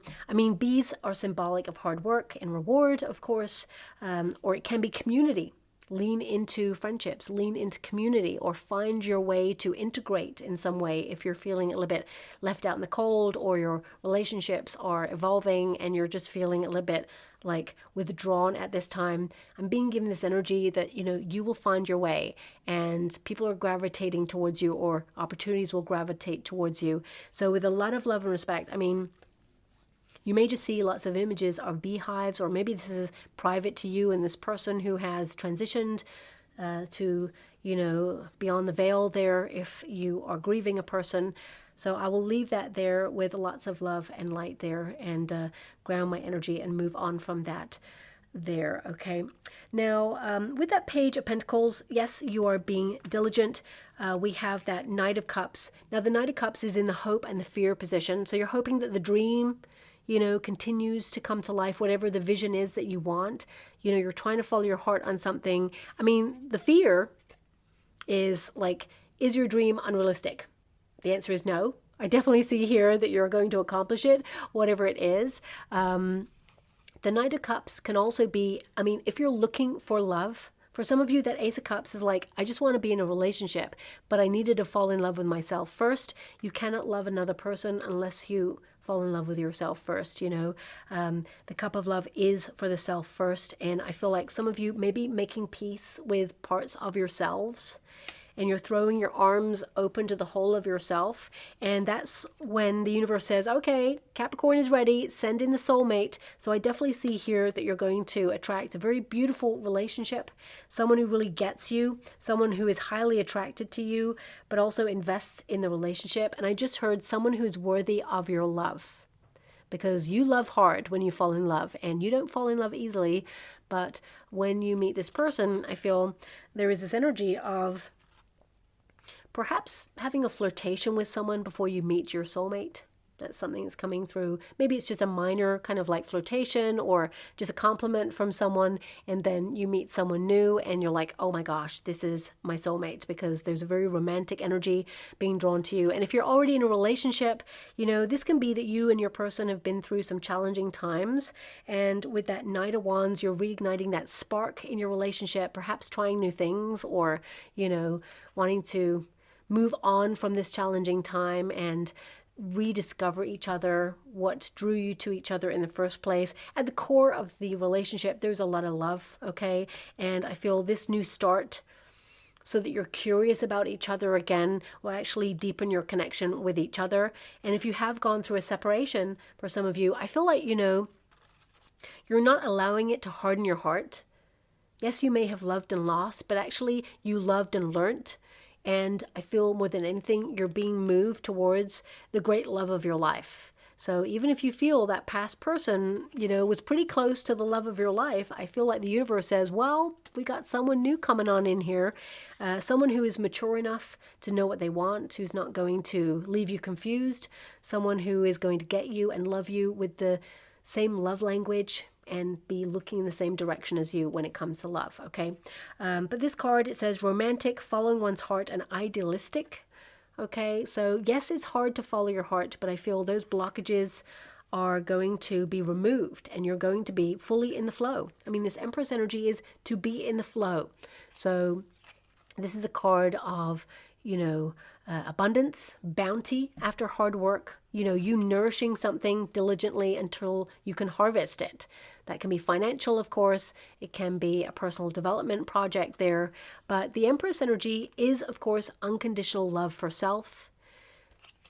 bees are symbolic of hard work and reward, of course, or it can be community. Lean into friendships, lean into community, or find your way to integrate in some way if you're feeling a little bit left out in the cold, or your relationships are evolving and you're just feeling a little bit like withdrawn at this time. I'm being given this energy that, you will find your way and people are gravitating towards you, or opportunities will gravitate towards you. So with a lot of love and respect, you may just see lots of images of beehives, or maybe this is private to you and this person who has transitioned to, beyond the veil there if you are grieving a person. So I will leave that there with lots of love and light there, and ground my energy and move on from that there, okay? Now, with that Page of Pentacles, yes, you are being diligent. We have that Knight of Cups. Now, the Knight of Cups is in the hope and the fear position. So you're hoping that the dream continues to come to life, whatever the vision is that you want. You're trying to follow your heart on something. The fear is like, is your dream unrealistic? The answer is no. I definitely see here that you're going to accomplish it, whatever it is. The Knight of Cups can also be, if you're looking for love, for some of you, that Ace of Cups is like, I just want to be in a relationship, but I needed to fall in love with myself first. You cannot love another person unless you fall in love with yourself first, The cup of love is for the self first. And I feel like some of you may be making peace with parts of yourselves, and you're throwing your arms open to the whole of yourself. And that's when the universe says, okay, Capricorn is ready, send in the soulmate. So I definitely see here that you're going to attract a very beautiful relationship, someone who really gets you, someone who is highly attracted to you, but also invests in the relationship. And I just heard someone who's worthy of your love, because you love hard when you fall in love, and you don't fall in love easily. But when you meet this person, I feel there is this energy of perhaps having a flirtation with someone before you meet your soulmate. That's something that's coming through. Maybe it's just a minor kind of like flirtation, or just a compliment from someone, and then you meet someone new and you're like, oh my gosh, this is my soulmate, because there's a very romantic energy being drawn to you. And if you're already in a relationship, this can be that you and your person have been through some challenging times, and with that Knight of Wands, you're reigniting that spark in your relationship, perhaps trying new things, or, wanting to move on from this challenging time and rediscover each other, what drew you to each other in the first place. At the core of the relationship, there's a lot of love, okay? And I feel this new start, so that you're curious about each other again, will actually deepen your connection with each other. And if you have gone through a separation, for some of you, I feel like, you're not allowing it to harden your heart. Yes, you may have loved and lost, but actually you loved and learnt. And I feel more than anything, you're being moved towards the great love of your life. So even if you feel that past person, you know, was pretty close to the love of your life, I feel like the universe says, well, we got someone new coming on in here, someone who is mature enough to know what they want, who's not going to leave you confused, someone who is going to get you and love you with the same love language and be looking in the same direction as you when it comes to love, okay? But this card, it says romantic, following one's heart, and idealistic. Okay, so yes, it's hard to follow your heart, but I feel those blockages are going to be removed and you're going to be fully in the flow. I mean, this Empress energy is to be in the flow. So this is a card of, you know, abundance, bounty after hard work, you know, you nourishing something diligently until you can harvest it. That can be financial, of course. It can be a personal development project there. But the Empress energy is, of course, unconditional love for self.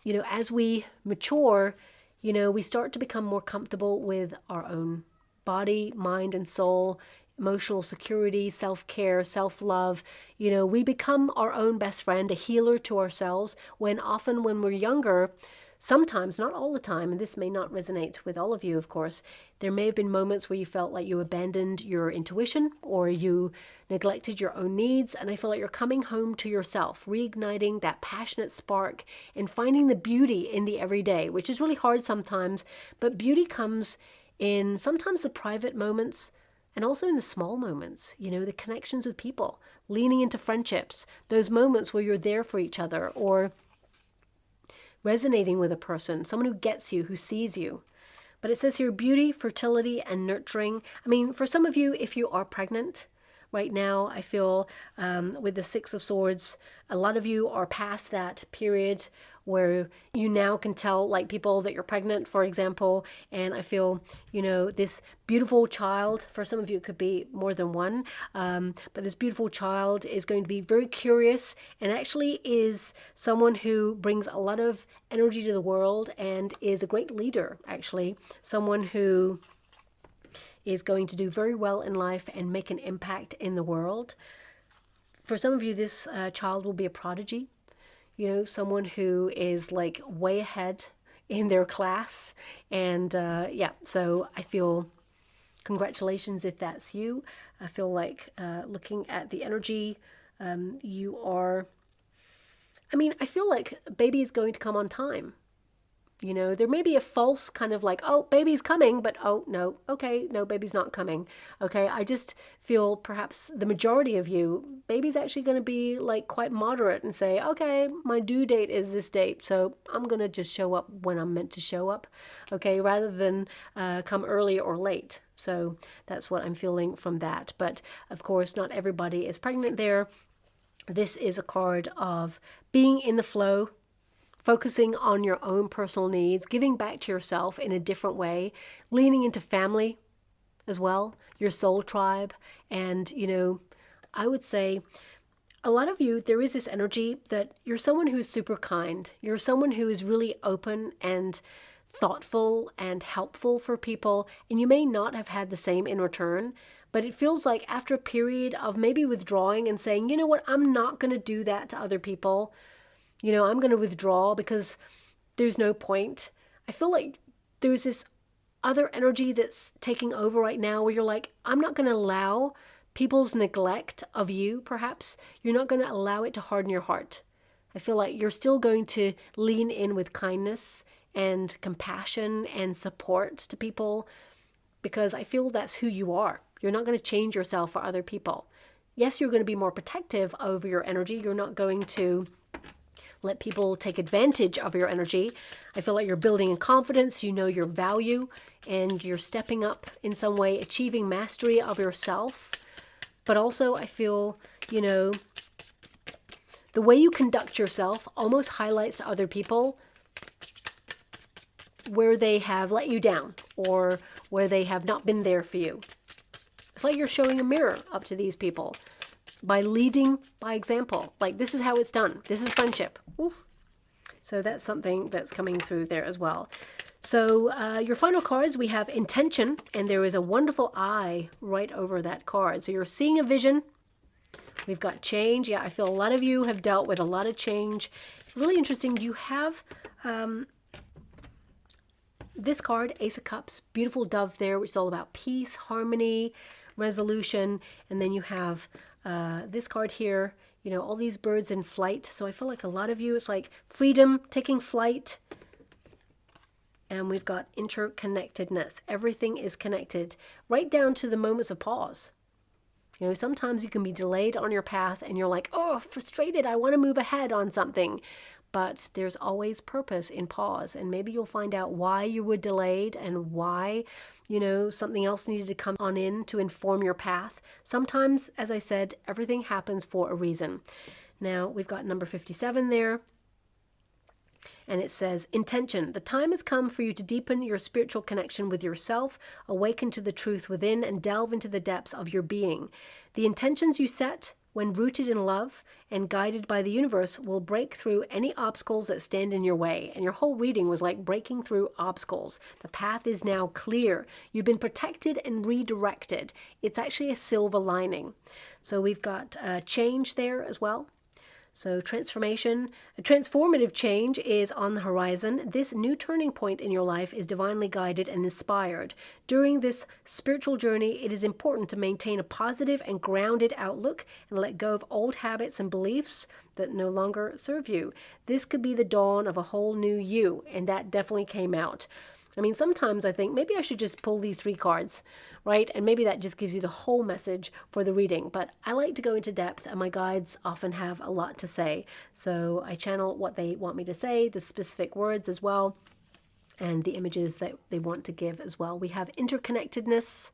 You know, as we mature, you know, we start to become more comfortable with our own body, mind, and soul, emotional security, self-care, self-love. You know, we become our own best friend, a healer to ourselves, when often when we're younger, sometimes, not all the time, and this may not resonate with all of you, of course, there may have been moments where you felt like you abandoned your intuition or you neglected your own needs. And I feel like you're coming home to yourself, reigniting that passionate spark and finding the beauty in the everyday, which is really hard sometimes. But beauty comes in sometimes the private moments and also in the small moments, you know, the connections with people, leaning into friendships, those moments where you're there for each other, or resonating with a person, someone who gets you, who sees you. But it says here, beauty, fertility, and nurturing. I mean, for some of you, if you are pregnant right now, I feel with the Six of Swords, a lot of you are past that period where you now can tell, like, people that you're pregnant, for example. And I feel, you know, this beautiful child, for some of you it could be more than one, but this beautiful child is going to be very curious and actually is someone who brings a lot of energy to the world and is a great leader, actually. Someone who is going to do very well in life and make an impact in the world. For some of you, this child will be a prodigy. You know, someone who is like way ahead in their class. And yeah, so I feel congratulations if that's you. I feel like looking at the energy, you are, I mean, I feel like baby is going to come on time. You know, there may be a false kind of like, oh, baby's coming, but oh, no, okay, no, baby's not coming. Okay, I just feel perhaps the majority of you, baby's actually going to be like quite moderate and say, okay, my due date is this date, so I'm going to just show up when I'm meant to show up, okay, rather than come early or late. So that's what I'm feeling from that. But of course, not everybody is pregnant there. This is a card of being in the flow, focusing on your own personal needs, giving back to yourself in a different way, leaning into family as well, your soul tribe. And, you know, I would say a lot of you, there is this energy that you're someone who is super kind. You're someone who is really open and thoughtful and helpful for people. And you may not have had the same in return, but it feels like after a period of maybe withdrawing and saying, you know what, I'm not going to do that to other people. You know, I'm going to withdraw because there's no point. I feel like there's this other energy that's taking over right now where you're like, I'm not going to allow people's neglect of you, perhaps. You're not going to allow it to harden your heart. I feel like you're still going to lean in with kindness and compassion and support to people because I feel that's who you are. You're not going to change yourself for other people. Yes, you're going to be more protective over your energy. You're not going to let people take advantage of your energy. I feel like you're building in confidence, you know your value, and you're stepping up in some way, achieving mastery of yourself. But also I feel, you know, the way you conduct yourself almost highlights to other people where they have let you down or where they have not been there for you. It's like you're showing a mirror up to these people by leading by example. Like, this is how it's done. This is friendship. Oof. So that's something that's coming through there as well. So your final cards, we have intention, and there is a wonderful eye right over that card. So you're seeing a vision. We've got change. Yeah, I feel a lot of you have dealt with a lot of change. It's really interesting. You have this card, Ace of Cups, beautiful dove there, which is all about peace, harmony, resolution. And then you have this card here, you know, all these birds in flight. So I feel like a lot of you, it's like freedom, taking flight. And we've got interconnectedness. Everything is connected, right down to the moments of pause. You know, sometimes you can be delayed on your path and you're like, oh, frustrated, I want to move ahead on something. But there's always purpose in pause. And maybe you'll find out why you were delayed and why, you know, something else needed to come on in to inform your path. Sometimes, as I said, everything happens for a reason. Now, we've got number 57 there. And it says, intention. The time has come for you to deepen your spiritual connection with yourself, awaken to the truth within, and delve into the depths of your being. The intentions you set, when rooted in love and guided by the universe, will break through any obstacles that stand in your way. And your whole reading was like breaking through obstacles. The path is now clear. You've been protected and redirected. It's actually a silver lining. So we've got change there as well. So transformation, a transformative change is on the horizon. This new turning point in your life is divinely guided and inspired. During this spiritual journey, it is important to maintain a positive and grounded outlook and let go of old habits and beliefs that no longer serve you. This could be the dawn of a whole new you, and that definitely came out. I mean, sometimes I think maybe I should just pull these 3 cards, right? And maybe that just gives you the whole message for the reading. But I like to go into depth, and my guides often have a lot to say. So I channel what they want me to say, the specific words as well, and the images that they want to give as well. We have interconnectedness.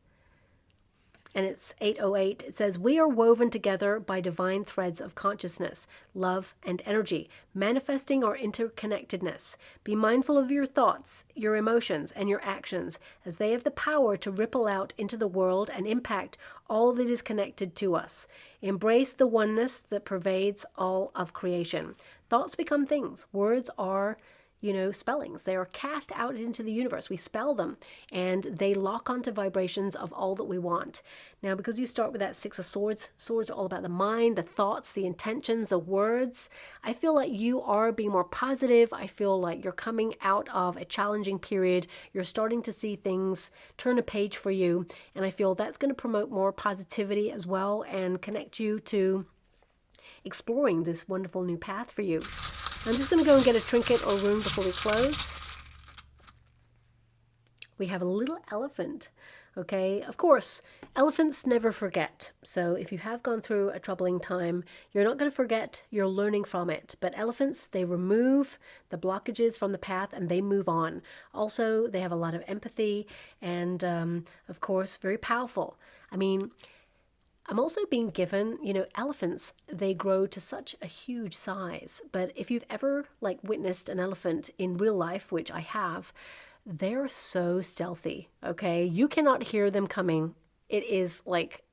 And it's 808. It says, we are woven together by divine threads of consciousness, love, and energy, manifesting our interconnectedness. Be mindful of your thoughts, your emotions, and your actions, as they have the power to ripple out into the world and impact all that is connected to us. Embrace the oneness that pervades all of creation. Thoughts become things. Words are, you know, spellings. They are cast out into the universe. We spell them and they lock onto vibrations of all that we want. Now, because you start with that 6 of Swords, swords are all about the mind, the thoughts, the intentions, the words. I feel like you are being more positive. I feel like you're coming out of a challenging period. You're starting to see things turn a page for you. And I feel that's going to promote more positivity as well and connect you to exploring this wonderful new path for you. I'm just going to go and get a trinket or rune before we close. We have a little elephant, okay? Of course, elephants never forget. So if you have gone through a troubling time, you're not going to forget. You're learning from it. But elephants, they remove the blockages from the path and they move on. Also, they have a lot of empathy and, of course, very powerful. I mean, I'm also being given, you know, elephants, they grow to such a huge size. But if you've ever like witnessed an elephant in real life, which I have, they're so stealthy, okay? You cannot hear them coming. It is like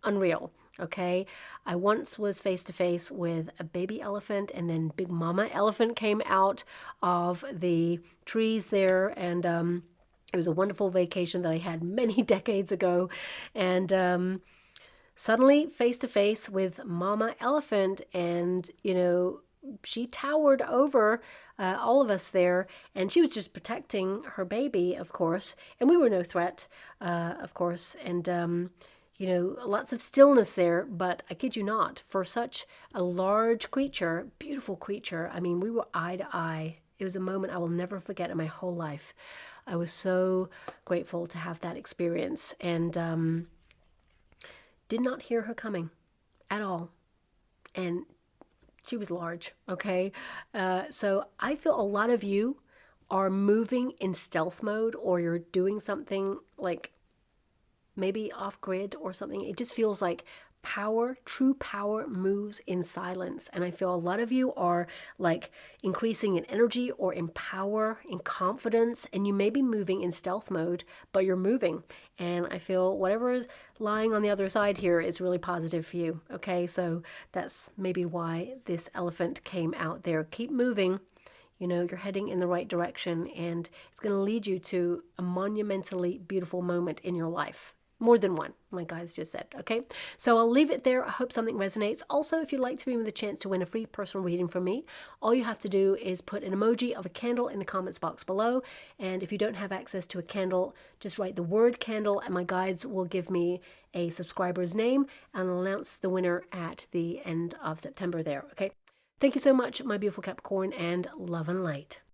unreal, okay? I once was face to face with a baby elephant, and then big mama elephant came out of the trees there, and it was a wonderful vacation that I had many decades ago. And suddenly face to face with mama elephant, and you know, she towered over all of us there, and she was just protecting her baby, of course, and we were no threat, of course, and you know, lots of stillness there. But I kid you not, for such a large creature, beautiful creature, I mean, we were eye to eye. It was a moment I will never forget in my whole life. I was so grateful to have that experience, and did not hear her coming at all. And she was large, okay? So I feel a lot of you are moving in stealth mode, or you're doing something like maybe off grid or something. It just feels like power, true power moves in silence. And I feel a lot of you are like increasing in energy or in power, in confidence, and you may be moving in stealth mode, but you're moving. And I feel whatever is lying on the other side here is really positive for you. Okay, so that's maybe why this elephant came out there. Keep moving. You know, you're heading in the right direction, and it's going to lead you to a monumentally beautiful moment in your life. More than one, my guys just said, okay? So I'll leave it there. I hope something resonates. Also, if you'd like to be with a chance to win a free personal reading from me, all you have to do is put an emoji of a candle in the comments box below. And if you don't have access to a candle, just write the word candle and my guides will give me a subscriber's name and I'll announce the winner at the end of September there, okay? Thank you so much, my beautiful Capricorn, and love and light.